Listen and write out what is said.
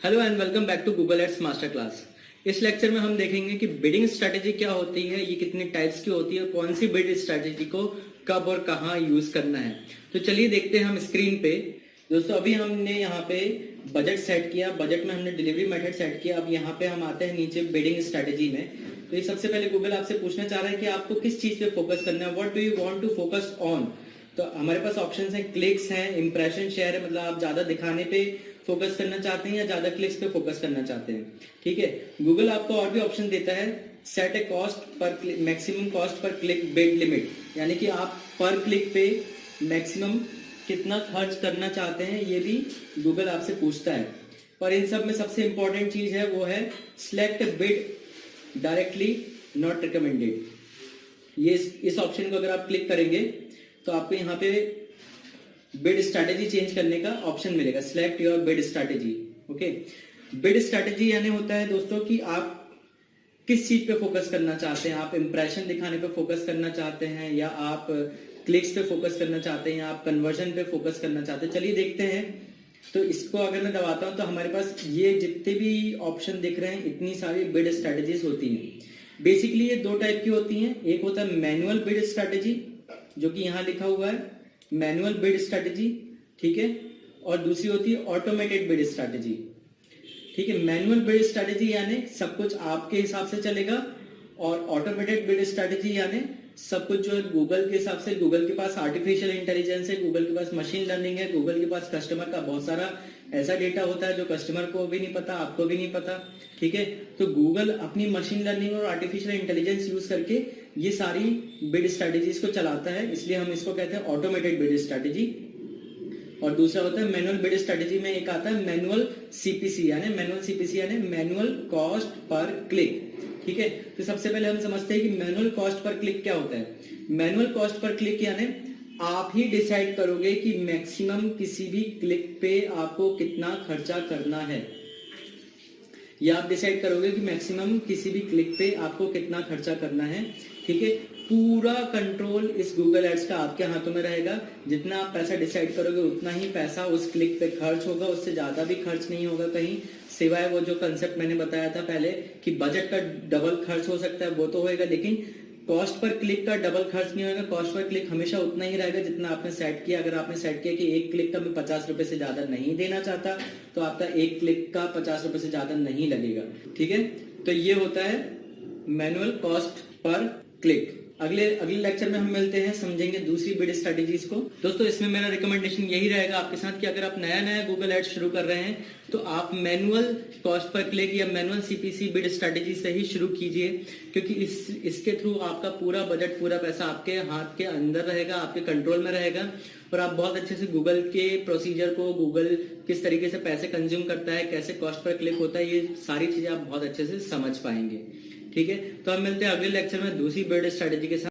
Hello and welcome back to Google ads master class. इस lecture में हम देखेंगे कि बिडिंग स्ट्रेटेजी क्या होती है, ये कितने टाइप्स की होती है, कौन सी बिड स्ट्रेटेजी को कब और कहाँ यूज करना है। तो चलिए देखते हैं हम स्क्रीन पे। दोस्तों अभी हमने यहाँ पे बजट सेट किया, बजट में हमने डिलीवरी मेथड सेट किया। अब यहाँ पे हम आते हैं नीचे बिडिंग स्ट्रेटेजी में। तो ये सबसे पहले गूगल आपसे पूछना चाह रहा है कि आपको किस चीज पे फोकस करना है, what do you want to focus on. तो हमारे पास ऑप्शंस हैं, क्लिक्स हैं, इंप्रेशन शेयर है, मतलब आप ज्यादा दिखाने पे फोकस करना चाहते हैं या ज्यादा क्लिक्स पे फोकस करना चाहते हैं। ठीक है, गूगल आपको और भी ऑप्शन देता है, सेट ए cost per maximum cost per click bid limit, यानी कि आप पर क्लिक पे मैक्सिमम कितना खर्च करना चाहते हैं, ये भी गूगल आपसे पूछता है। पर इन सब में सबसे इंपॉर्टेंट चीज है वो है select bid directly not recommended. ये इस ऑप्शन को अगर आप क्लिक करेंगे तो आपको यहाँ पे बिड स्ट्रैटेजी चेंज करने का ऑप्शन मिलेगा, select your bid strategy. Okay, bid strategy यानी होता है दोस्तों कि आप किस चीज पे फोकस करना चाहते हैं। आप इंप्रेशन दिखाने पे फोकस करना चाहते हैं, या आप क्लिक्स पे फोकस करना चाहते हैं, या आप कन्वर्जन पे फोकस करना चाहते हैं। चलिए देखते हैं। तो इसको अगर मैं दबाता हूं तो हमारे पास ये जितने भी ऑप्शन दिख रहे हैं, इतनी सारी बिड स्ट्रैटेजीज होती हैं। बेसिकली ये दो टाइप की होती हैं, एक होता है मैनुअल बिड स्ट्रैटेजी जो कि यहां लिखा हुआ है मैनुअल बिड स्ट्रैटेजी, ठीक है, और दूसरी होती है ऑटोमेटेड बिड स्ट्रैटेजी। ठीक है, मैनुअल बिड स्ट्रैटेजी यानी सब कुछ आपके हिसाब से चलेगा, और ऑटोमेटेड बिड स्ट्रैटेजी यानी सब कुछ जो है गूगल के हिसाब से। गूगल के पास आर्टिफिशियल इंटेलिजेंस है, गूगल के पास मशीन लर्निंग है, गूगल के पास कस्टमर का बहुत सारा ऐसा डेटा होता है जो कस्टमर को भी नहीं पता, आपको भी नहीं पता। ठीक है, तो गूगल अपनी मशीन लर्निंग और आर्टिफिशियल इंटेलिजेंस यूज करके ये सारी बिड स्ट्रैटेजीज को चलाता है, इसलिए हम इसको कहते हैं ऑटोमेटेड बिड स्ट्रैटेजी। और दूसरा होता है मैनुअल बिड स्ट्रैटेजी में एक आता है मैनुअल सीपीसी, यानी मैनुअल कॉस्ट पर क्लिक। ठीक है, तो सबसे पहले हम समझते हैं कि मैनुअल कॉस्ट पर क्लिक क्या होता है। मैनुअल कॉस्ट पर क्लिक यानी आप ही डिसाइड करोगे कि मैक्सिमम किसी भी क्लिक पे आपको कितना खर्चा करना है, या आप डिसाइड करोगे कि मैक्सिमम किसी भी क्लिक पे आपको कितना खर्चा करना है। ठीक है, पूरा कंट्रोल इस गूगल एड्स का आपके हाथों में रहेगा। जितना आप पैसा डिसाइड करोगे उतना ही पैसा उस क्लिक पे खर्च होगा, उससे ज्यादा भी खर्च नहीं होगा कहीं, सिवाय वो जो कंसेप्ट मैंने बताया था पहले कि बजट का डबल खर्च हो सकता है, वो तो होएगा, लेकिन कॉस्ट पर क्लिक का डबल खर्च नहीं होगा। कॉस्ट पर क्लिक हमेशा उतना ही रहेगा जितना आपने सेट किया। अगर आपने सेट किया कि एक क्लिक का मैं 50 रुपए से ज्यादा नहीं देना चाहता, तो आपका एक क्लिक का 50 रुपए से ज्यादा नहीं लगेगा। ठीक है, तो ये होता है मैनुअल कॉस्ट पर क्लिक। अगले लेक्चर में हम मिलते हैं, समझेंगे दूसरी बिड स्ट्रेटेजीज को। दोस्तों इसमें मेरा रिकमेंडेशन यही रहेगा आपके साथ कि अगर आप नया गूगल एड्स शुरू कर रहे हैं तो आप मैनुअल कॉस्ट पर क्लिक या मैनुअल सीपीसी बिड स्ट्रेटेजी से ही शुरू कीजिए, क्योंकि इसके थ्रू आपका पूरा बजट, पूरा पैसा आपके हाथ के अंदर रहेगा, आपके कंट्रोल में रहेगा, और आप बहुत अच्छे से गूगल के प्रोसीजर को, गूगल किस तरीके से पैसे कंज्यूम करता है, कैसे कॉस्ट पर क्लिक होता है, ये सारी चीजें आप बहुत अच्छे से समझ पाएंगे। ठीक है, तो हम मिलते हैं अगले लेक्चर में दूसरी बिड स्ट्रेटेजी के साथ।